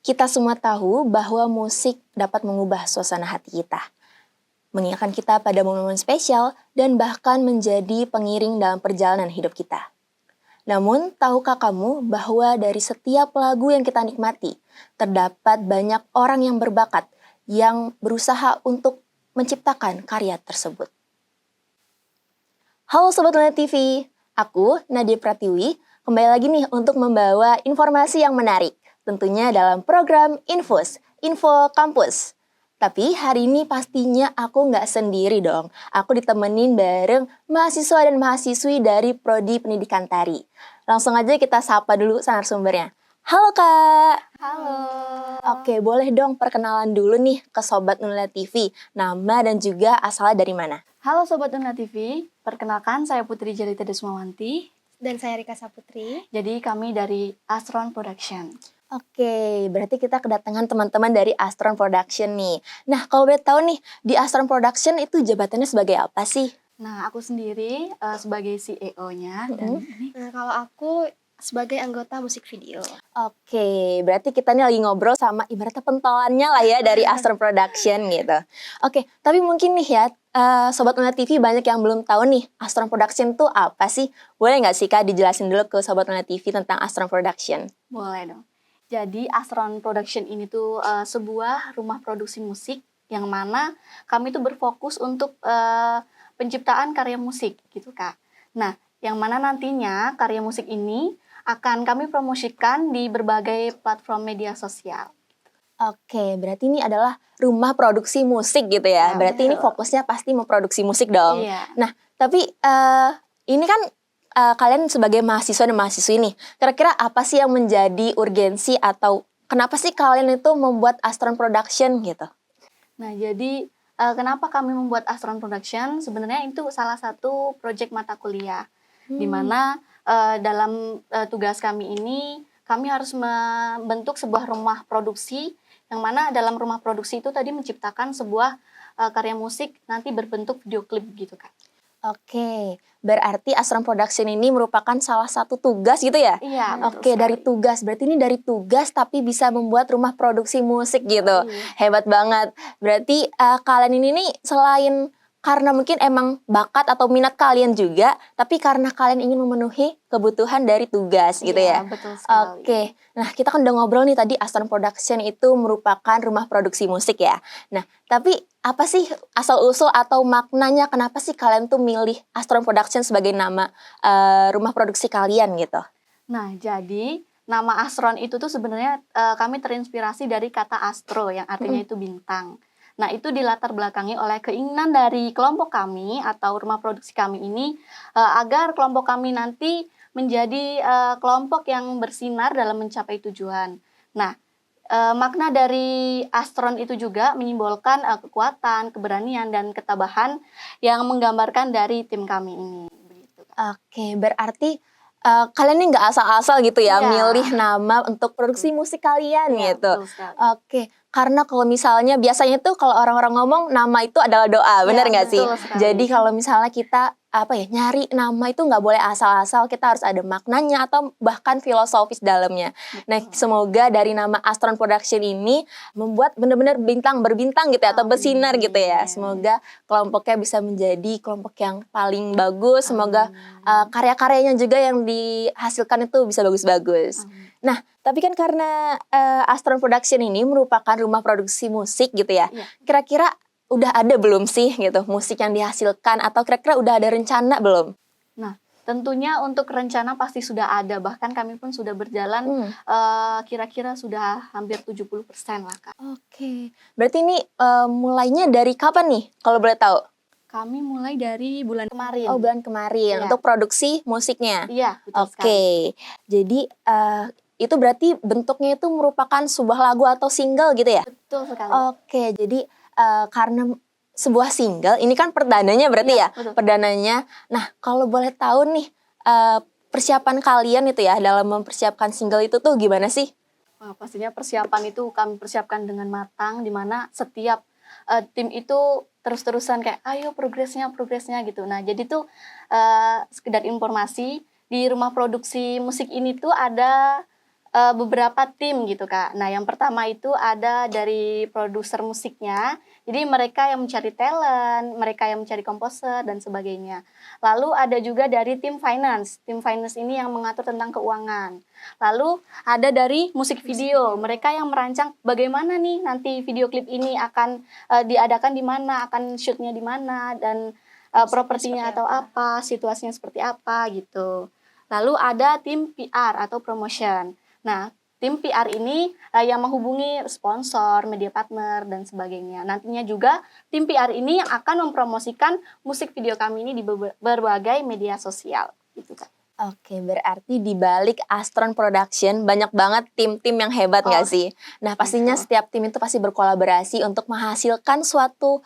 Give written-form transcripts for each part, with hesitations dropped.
Kita semua tahu bahwa musik dapat mengubah suasana hati kita, mengingatkan kita pada momen-momen spesial, dan bahkan menjadi pengiring dalam perjalanan hidup kita. Namun, tahukah kamu bahwa dari setiap lagu yang kita nikmati, terdapat banyak orang yang berbakat yang berusaha untuk menciptakan karya tersebut. Halo Sobat Luna TV, aku Nadia Pratiwi, kembali lagi nih untuk membawa informasi yang menarik. Tentunya dalam program Infus, Info Kampus. Tapi hari ini pastinya aku nggak sendiri dong. Aku ditemenin bareng mahasiswa dan mahasiswi dari Prodi Pendidikan Tari. Langsung aja kita sapa dulu narasumbernya. Halo Kak. Halo. Oke, boleh dong perkenalan dulu nih ke Sobat Nula TV. Nama dan juga asalnya dari mana? Halo Sobat Nuna TV, perkenalkan saya Putri Jelita Desmawanti. Dan saya Rika Saputri. Jadi kami dari Astron Production. Oke, berarti kita kedatangan teman-teman dari Astron Production nih. Nah, kalau boleh tahu nih, di Astron Production itu jabatannya sebagai apa sih? Nah, aku sendiri sebagai CEO-nya. Dan Nah, kalau aku sebagai anggota musik video. Oke, berarti kita nih lagi ngobrol sama ibaratnya pentolannya lah ya dari Astron Production gitu. Oke, tapi mungkin nih ya, Sobat Nuna TV banyak yang belum tahu nih, Astron Production tuh apa sih? Boleh nggak sih Kak dijelasin dulu ke Sobat Nuna TV tentang Astron Production? boleh dong. Jadi Astron Production ini tuh sebuah rumah produksi musik yang mana kami tuh berfokus untuk penciptaan karya musik gitu Kak. Nah, yang mana nantinya karya musik ini akan kami promosikan di berbagai platform media sosial. Oke, berarti ini adalah rumah produksi musik gitu ya. Ya, Berarti ini betul. fokusnya pasti memproduksi musik dong. Iya. Nah, tapi ini kan kalian sebagai mahasiswa dan mahasiswi nih, kira-kira apa sih yang menjadi urgensi atau kenapa sih kalian itu membuat Astron Production gitu? Nah, jadi kenapa kami membuat Astron Production? Sebenarnya itu salah satu proyek mata kuliah, di mana dalam tugas kami ini, kami harus membentuk sebuah rumah produksi, yang mana dalam rumah produksi itu tadi menciptakan sebuah karya musik nanti berbentuk video klip gitu, Kak. Oke, berarti Astron Production ini merupakan salah satu tugas gitu ya? Iya, betul Oke, sekali. dari tugas. Berarti ini dari tugas tapi bisa membuat rumah produksi musik gitu. Iya. Hebat banget. Berarti kalian ini nih selain karena mungkin emang bakat atau minat kalian juga, tapi karena kalian ingin memenuhi kebutuhan dari tugas gitu ya? Iya, betul sekali. Oke, nah kita kan udah ngobrol nih tadi Astron Production itu merupakan rumah produksi musik ya. Nah, tapi apa sih asal-usul atau maknanya kenapa sih kalian tuh milih Astron Production sebagai nama rumah produksi kalian gitu? Nah, jadi nama Astron itu tuh sebenarnya kami terinspirasi dari kata astro yang artinya itu bintang. Nah, itu dilatar belakangi oleh keinginan dari kelompok kami atau rumah produksi kami ini agar kelompok kami nanti menjadi kelompok yang bersinar dalam mencapai tujuan. Nah, makna dari Astron itu juga menyimbolkan kekuatan, keberanian, dan ketabahan yang menggambarkan dari tim kami ini. Begitu, Kak. Oke, berarti kalian ini nggak asal-asal gitu ya Iya. milih nama untuk produksi musik kalian Iya, gitu. betul sekali. Oke, karena kalau misalnya biasanya tuh kalau orang-orang ngomong nama itu adalah doa, benar nggak sih? betul sekali. Jadi kalau misalnya kita nyari nama itu nggak boleh asal-asal, kita harus ada maknanya atau bahkan filosofis dalamnya. Nah, semoga dari nama Astron Production ini membuat benar-benar berbintang gitu ya, atau bersinar gitu ya. Amin. Semoga kelompoknya bisa menjadi kelompok yang paling bagus. Semoga karya-karyanya juga yang dihasilkan itu bisa bagus-bagus. Nah, tapi kan karena Astron Production ini merupakan rumah produksi musik gitu ya. Iya. Kira-kira udah ada belum sih gitu musik yang dihasilkan atau kira-kira udah ada rencana belum? Nah, tentunya untuk rencana pasti sudah ada. Bahkan kami pun sudah berjalan kira-kira sudah hampir 70% lah, Kak. Oke. Berarti ini mulainya dari kapan nih kalau boleh tahu? Kami mulai dari bulan kemarin. Oh, bulan kemarin Iya. untuk produksi musiknya. Iya, betul sekali. Oke. Jadi itu berarti bentuknya itu merupakan sebuah lagu atau single gitu ya? Betul sekali. Oke, jadi karena sebuah single, ini kan perdananya berarti ya? Iya, betul. Perdananya. Nah, kalau boleh tahu nih, persiapan kalian itu ya dalam mempersiapkan single itu tuh gimana sih? Wah, pastinya persiapan itu kami persiapkan dengan matang, di mana setiap tim itu terus-terusan kayak, ayo progresnya gitu. Nah, jadi tuh sekedar informasi, di rumah produksi musik ini tuh ada beberapa tim gitu Kak. Nah yang pertama itu ada dari produser musiknya, jadi mereka yang mencari talent, mereka yang mencari komposer dan sebagainya. Lalu ada juga dari tim finance ini yang mengatur tentang keuangan. Lalu ada dari musik video, mereka yang merancang bagaimana nih nanti video klip ini akan diadakan di mana, akan shootnya di mana, dan propertinya atau apa, situasinya seperti apa gitu. Lalu ada tim PR atau promotion. Nah, tim PR ini yang menghubungi sponsor, media partner, dan sebagainya. Nantinya juga tim PR ini yang akan mempromosikan musik video kami ini di berbagai media sosial. Gitu kan. Oke, berarti di balik Astron Production banyak banget tim-tim yang hebat nggak sih? Nah, pastinya setiap tim itu pasti berkolaborasi untuk menghasilkan suatu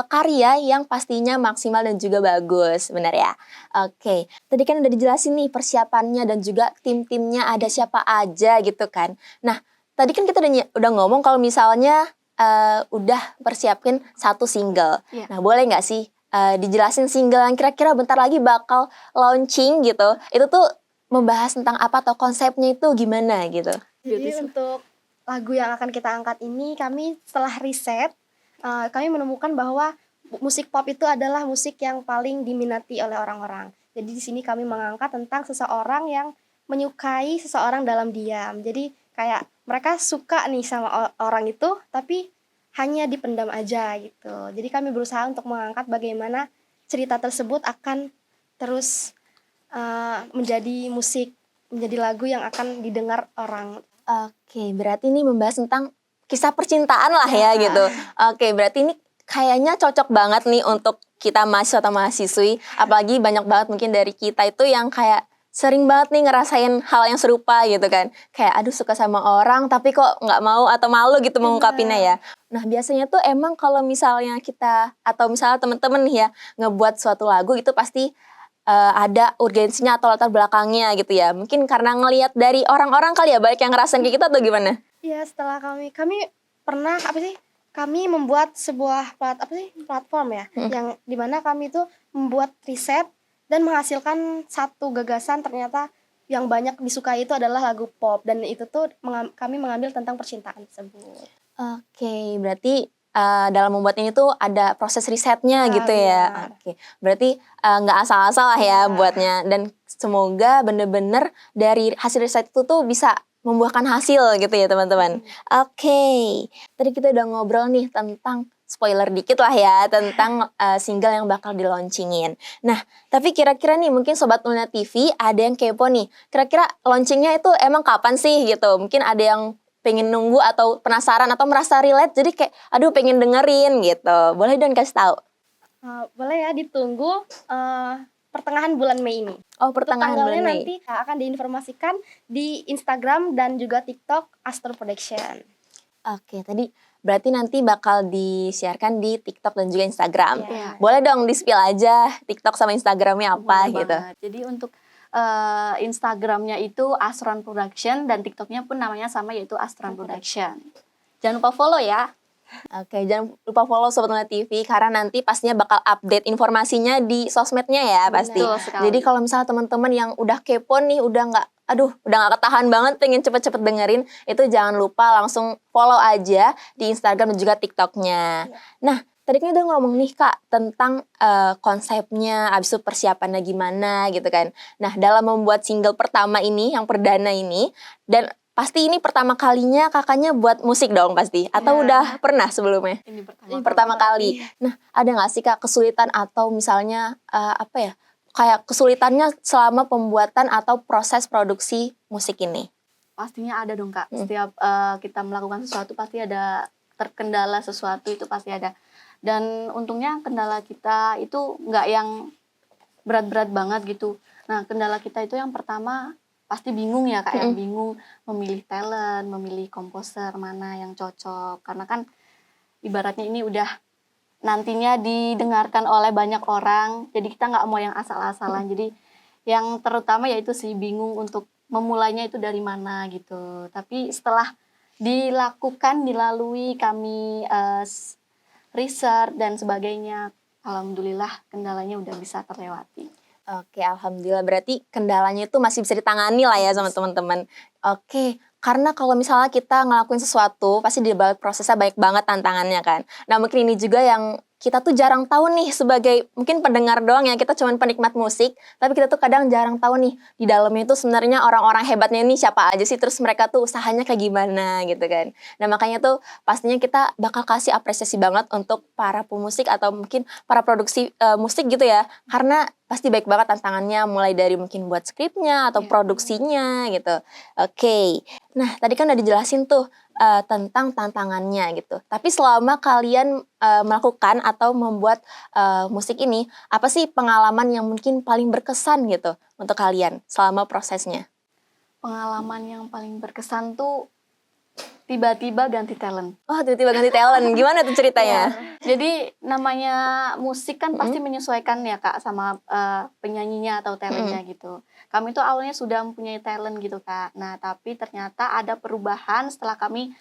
karya yang pastinya maksimal dan juga bagus, benar ya? Oke, tadi kan udah dijelasin nih persiapannya dan juga tim-timnya ada siapa aja gitu kan. Nah, tadi kan kita udah ngomong kalau misalnya udah persiapin satu single. Iya. Nah, boleh nggak sih dijelasin single yang kira-kira bentar lagi bakal launching gitu, itu tuh membahas tentang apa atau konsepnya itu gimana gitu? Jadi untuk lagu yang akan kita angkat ini, kami setelah riset, kami menemukan bahwa musik pop itu adalah musik yang paling diminati oleh orang-orang. Jadi di sini kami mengangkat tentang seseorang yang menyukai seseorang dalam diam. Jadi kayak mereka suka nih sama orang itu, tapi hanya dipendam aja gitu. Jadi kami berusaha untuk mengangkat bagaimana cerita tersebut akan terus menjadi musik, menjadi lagu yang akan didengar orang. Oke, berarti ini membahas tentang kisah percintaan lah ya gitu. Oke, berarti ini kayaknya cocok banget nih untuk kita mahasiswa atau mahasiswi, apalagi banyak banget mungkin dari kita itu yang kayak sering banget nih ngerasain hal yang serupa gitu kan. Kayak aduh suka sama orang tapi kok nggak mau atau malu gitu mengungkapinnya ya. Nah biasanya tuh emang kalau misalnya kita atau misalnya teman-teman nih ya ngebuat suatu lagu itu pasti ada urgensinya atau latar belakangnya gitu ya. Mungkin karena ngelihat dari orang-orang kali ya, baik yang ngerasain kayak kita atau gimana? Iya, setelah kami pernah kami membuat sebuah platform ya, yang dimana kami itu membuat riset dan menghasilkan satu gagasan, ternyata yang banyak disukai itu adalah lagu pop, dan itu tuh kami mengambil tentang percintaan tersebut. Oke, berarti dalam membuat ini tuh ada proses risetnya gitu ya. Benar. Oke, berarti nggak asal-asal lah ya buatnya. Dan semoga bener-bener dari hasil riset itu tuh bisa membuahkan hasil gitu ya teman-teman. Oke, tadi kita udah ngobrol nih tentang spoiler dikit lah ya tentang single yang bakal di launchingin. Nah, tapi kira-kira nih mungkin Sobat Luna TV ada yang kepo nih. Kira-kira launchingnya itu emang kapan sih gitu? Mungkin ada yang pengen nunggu atau penasaran atau merasa relate jadi kayak aduh pengen dengerin gitu. Boleh dong kasih tahu. Boleh ya ditunggu pertengahan bulan Mei ini. Oh, pertengahan bulan Tanggalnya Mei. nanti akan diinformasikan di Instagram dan juga TikTok Astro Production. Oke, tadi berarti nanti bakal disiarkan di TikTok dan juga Instagram. Iya. Boleh dong di-spill aja TikTok sama Instagramnya apa Boleh gitu. banget. Jadi untuk Instagramnya itu Astron Production dan TikToknya pun namanya sama yaitu Astron Production. Jangan lupa follow ya. Oke, jangan lupa follow Sobat Luna TV karena nanti pastinya bakal update informasinya di sosmednya ya pasti. Betul sekali. Jadi kalau misalnya teman-teman yang udah kepo nih, udah nggak ketahan banget pengen cepet-cepet dengerin, itu jangan lupa langsung follow aja di Instagram dan juga TikToknya. Nah, tadi kan udah ngomong nih Kak tentang konsepnya, abis itu persiapannya gimana gitu kan. Nah, dalam membuat single pertama ini, yang perdana ini, dan pasti ini pertama kalinya kakaknya buat musik dong pasti? Atau udah pernah sebelumnya? Ini Ini pertama kali. Nah, ada nggak sih Kak kesulitan atau misalnya kayak kesulitannya selama pembuatan atau proses produksi musik ini? Pastinya ada dong Kak. Setiap kita melakukan sesuatu pasti ada terkendala sesuatu, itu pasti ada. Dan untungnya kendala kita itu nggak yang berat-berat banget gitu. Nah, kendala kita itu yang pertama pasti bingung ya Kak, yang bingung memilih talent, memilih komposer mana yang cocok. Karena kan ibaratnya ini udah nantinya didengarkan oleh banyak orang, jadi kita nggak mau yang asal-asalan. Jadi yang terutama yaitu sih bingung untuk memulainya itu dari mana gitu. Tapi setelah dilalui kami research dan sebagainya, alhamdulillah kendalanya udah bisa terlewati. Oke, alhamdulillah berarti kendalanya itu masih bisa ditangani lah ya sama teman-teman. Oke, Karena kalau misalnya kita ngelakuin sesuatu, pasti di balik prosesnya banyak banget tantangannya kan. Nah mungkin ini juga yang kita tuh jarang tahu nih sebagai mungkin pendengar doang ya, kita cuman penikmat musik, tapi kita tuh kadang jarang tahu nih di dalamnya itu sebenarnya orang-orang hebatnya ini siapa aja sih, terus mereka tuh usahanya kayak gimana gitu kan. Nah makanya tuh pastinya kita bakal kasih apresiasi banget untuk para pemusik atau mungkin para produksi musik gitu ya, karena pasti baik banget tantangannya mulai dari mungkin buat skripnya atau produksinya gitu. Oke. Nah, tadi kan udah dijelasin tuh tentang tantangannya gitu. Tapi selama kalian melakukan atau membuat musik ini, apa sih pengalaman yang mungkin paling berkesan gitu untuk kalian selama prosesnya? Pengalaman yang paling berkesan tuh tiba-tiba ganti talent. Oh, tiba-tiba ganti talent. Gimana tuh ceritanya? Jadi namanya musik kan pasti menyesuaikan ya Kak sama penyanyinya atau talentnya gitu. Kami tuh awalnya sudah mempunyai talent gitu Kak. Nah tapi ternyata ada perubahan setelah kami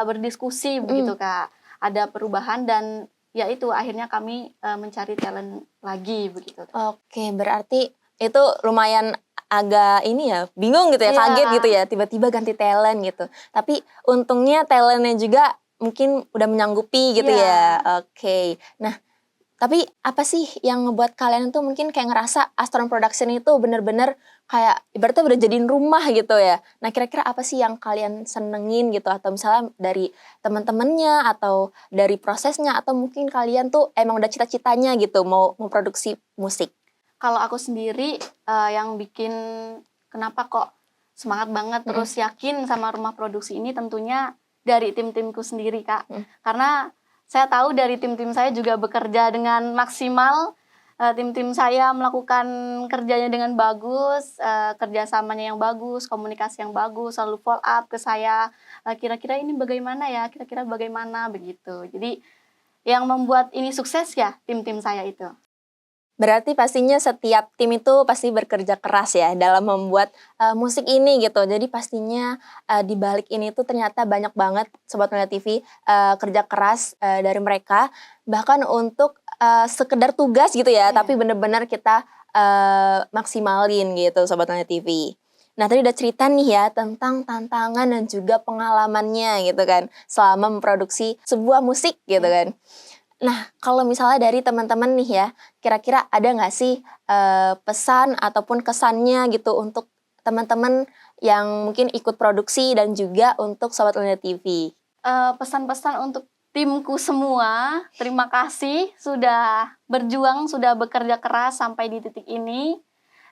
berdiskusi begitu Kak. Ada perubahan dan ya itu akhirnya kami mencari talent lagi begitu. Oke, berarti itu lumayan agak ini ya, bingung gitu ya, Iya. kaget gitu ya, tiba-tiba ganti talent gitu. Tapi untungnya talentnya juga mungkin udah menyanggupi gitu ya. Oke. Nah, tapi apa sih yang ngebuat kalian tuh mungkin kayak ngerasa Astron Production itu bener-bener kayak ibaratnya udah jadiin rumah gitu ya. Nah, kira-kira apa sih yang kalian senengin gitu, atau misalnya dari teman-temannya atau dari prosesnya, atau mungkin kalian tuh emang udah cita-citanya gitu mau memproduksi musik? Kalau aku sendiri yang bikin kenapa kok semangat banget terus yakin sama rumah produksi ini tentunya dari tim-timku sendiri Kak. Karena saya tahu dari tim-tim saya juga bekerja dengan maksimal. Tim-tim saya melakukan kerjanya dengan bagus, kerjasamanya yang bagus, komunikasi yang bagus, selalu follow up ke saya. Kira-kira ini bagaimana ya? Kira-kira bagaimana begitu. Jadi yang membuat ini sukses ya tim-tim saya itu. Berarti pastinya setiap tim itu pasti bekerja keras ya dalam membuat musik ini gitu. Jadi pastinya di balik ini tuh ternyata banyak banget Sobat Melihat TV kerja keras dari mereka. Bahkan untuk sekedar tugas gitu ya, tapi benar-benar kita maksimalin gitu Sobat Melihat TV. Nah tadi udah cerita nih ya tentang tantangan dan juga pengalamannya gitu kan selama memproduksi sebuah musik gitu kan. Nah, kalau misalnya dari teman-teman nih ya, kira-kira ada nggak sih pesan ataupun kesannya gitu untuk teman-teman yang mungkin ikut produksi dan juga untuk Sobat Melihat TV? Pesan-pesan untuk timku semua, terima kasih sudah berjuang, sudah bekerja keras sampai di titik ini.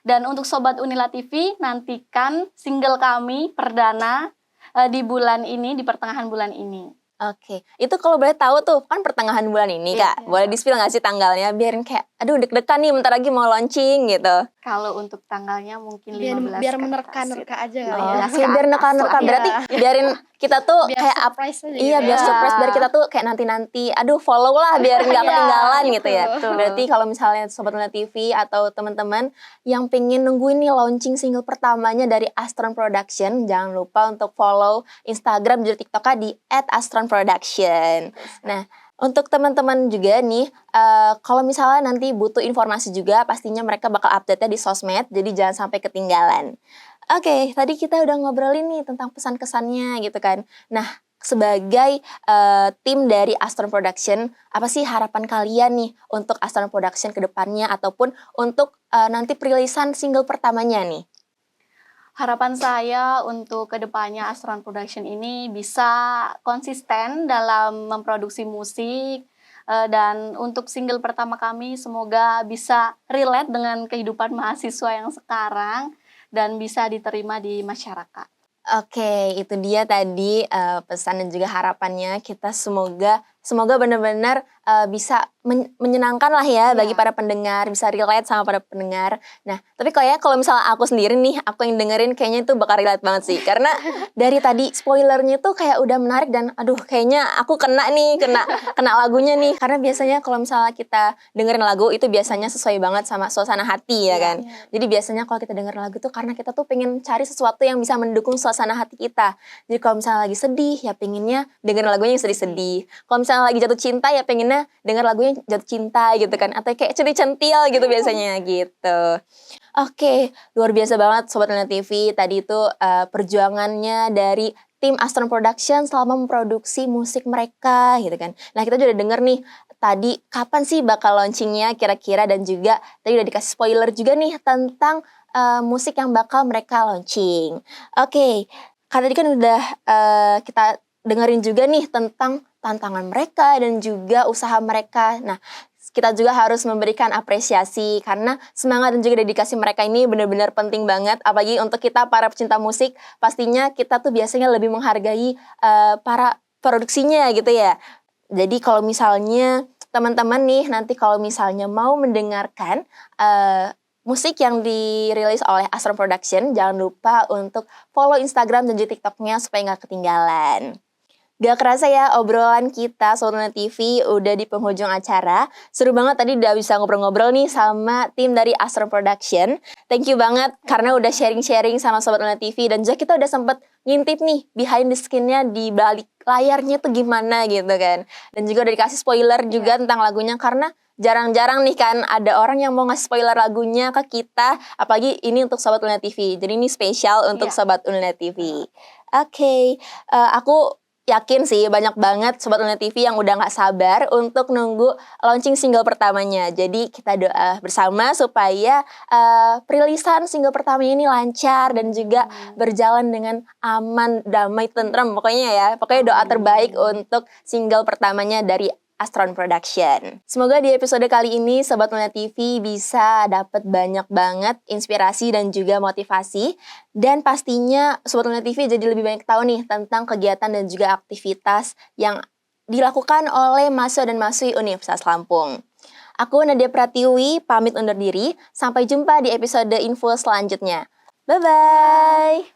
Dan untuk Sobat Unila TV, nantikan single kami perdana di bulan ini, di pertengahan bulan ini. Oke, itu kalau boleh tahu tuh kan pertengahan bulan ini Kak, boleh di-spill nggak sih tanggalnya biarin kayak aduh deg-degan nih bentar lagi mau launching gitu. Kalau untuk tanggalnya mungkin 15 biar ke menerka-nerka atas, aja gitu. kali Oh, ya. oke, biar neka-neka berarti biarin kita tuh Biar kayak surprise aja iya gitu biar ya. surprise, biar kita tuh kayak nanti-nanti aduh follow lah biar nggak Iya, ketinggalan gitu ya. betul. Berarti kalau misalnya Sobat Melihat TV atau teman-teman yang pengen nungguin nih launching single pertamanya dari Astron Production, jangan lupa untuk follow Instagram dan TikToknya di @astronproduction. Nah, untuk teman-teman juga nih, kalau misalnya nanti butuh informasi juga, pastinya mereka bakal update-nya di sosmed, jadi jangan sampai ketinggalan. Oke, tadi kita udah ngobrolin nih tentang pesan-kesannya gitu kan. Nah, sebagai tim dari Astron Production, apa sih harapan kalian nih untuk Astron Production ke depannya ataupun untuk nanti perilisan single pertamanya nih? Harapan saya untuk kedepannya Astron Production ini bisa konsisten dalam memproduksi musik, dan untuk single pertama kami semoga bisa relate dengan kehidupan mahasiswa yang sekarang dan bisa diterima di masyarakat. Oke, itu dia tadi pesan dan juga harapannya. Kita semoga benar-benar bisa menyenangkan lah ya bagi para pendengar, bisa relate sama para pendengar. Nah, tapi kayaknya kalau misalnya aku sendiri nih, aku yang dengerin kayaknya itu bakal relate banget sih. Karena dari tadi spoilernya tuh kayak udah menarik dan aduh kayaknya aku kena lagunya nih. Karena biasanya kalau misalnya kita dengerin lagu itu biasanya sesuai banget sama suasana hati ya kan. Jadi biasanya kalau kita dengerin lagu tuh karena kita tuh pengen cari sesuatu yang bisa mendukung suasana hati kita. Jadi kalau misalnya lagi sedih ya pengennya dengerin lagunya yang sedih-sedih. Kalau misalnya misalnya lagi jatuh cinta ya pengennya denger lagunya jatuh cinta gitu kan, atau kayak centil-centil gitu biasanya gitu. Oke, luar biasa banget Sobat Millennial TV. Tadi itu perjuangannya dari tim Astron Production selama memproduksi musik mereka gitu kan. Nah kita juga udah denger nih tadi kapan sih bakal launchingnya kira-kira, dan juga tadi udah dikasih spoiler juga nih tentang musik yang bakal mereka launching. Oke, kan tadi kan udah kita dengerin juga nih tentang tantangan mereka dan juga usaha mereka. Nah, kita juga harus memberikan apresiasi karena semangat dan juga dedikasi mereka ini benar-benar penting banget. Apalagi untuk kita para pecinta musik, pastinya kita tuh biasanya lebih menghargai para produksinya gitu ya. Jadi kalau misalnya teman-teman nih nanti kalau misalnya mau mendengarkan musik yang dirilis oleh Astron Production, jangan lupa untuk follow Instagram dan juga TikToknya supaya nggak ketinggalan. Gak kerasa ya obrolan kita Sobat Millennial TV udah di penghujung acara. Seru banget tadi udah bisa ngobrol-ngobrol nih sama tim dari Astron Production. Thank you banget karena udah sharing-sharing sama Sobat Millennial TV, dan juga kita udah sempet ngintip nih behind the skin-nya di balik layarnya tuh gimana gitu kan. Dan juga udah dikasih spoiler juga tentang lagunya, karena jarang-jarang nih kan ada orang yang mau ngasih spoiler lagunya ke kita, apalagi ini untuk Sobat Millennial TV. Jadi ini spesial untuk Sobat Millennial TV. Oke, aku yakin sih banyak banget Sobat Millennial TV yang udah gak sabar untuk nunggu launching single pertamanya. Jadi kita doa bersama supaya perilisan single pertamanya ini lancar dan juga berjalan dengan aman, damai, tentrem. Pokoknya doa terbaik untuk single pertamanya dari Astron Production. Semoga di episode kali ini Sobat Millennial TV bisa dapat banyak banget inspirasi dan juga motivasi. Dan pastinya Sobat Millennial TV jadi lebih banyak tahu nih tentang kegiatan dan juga aktivitas yang dilakukan oleh mahasiswa dan mahasiswi Universitas Lampung. Aku Nadia Pratiwi pamit undur diri. Sampai jumpa di episode info selanjutnya. Bye-bye!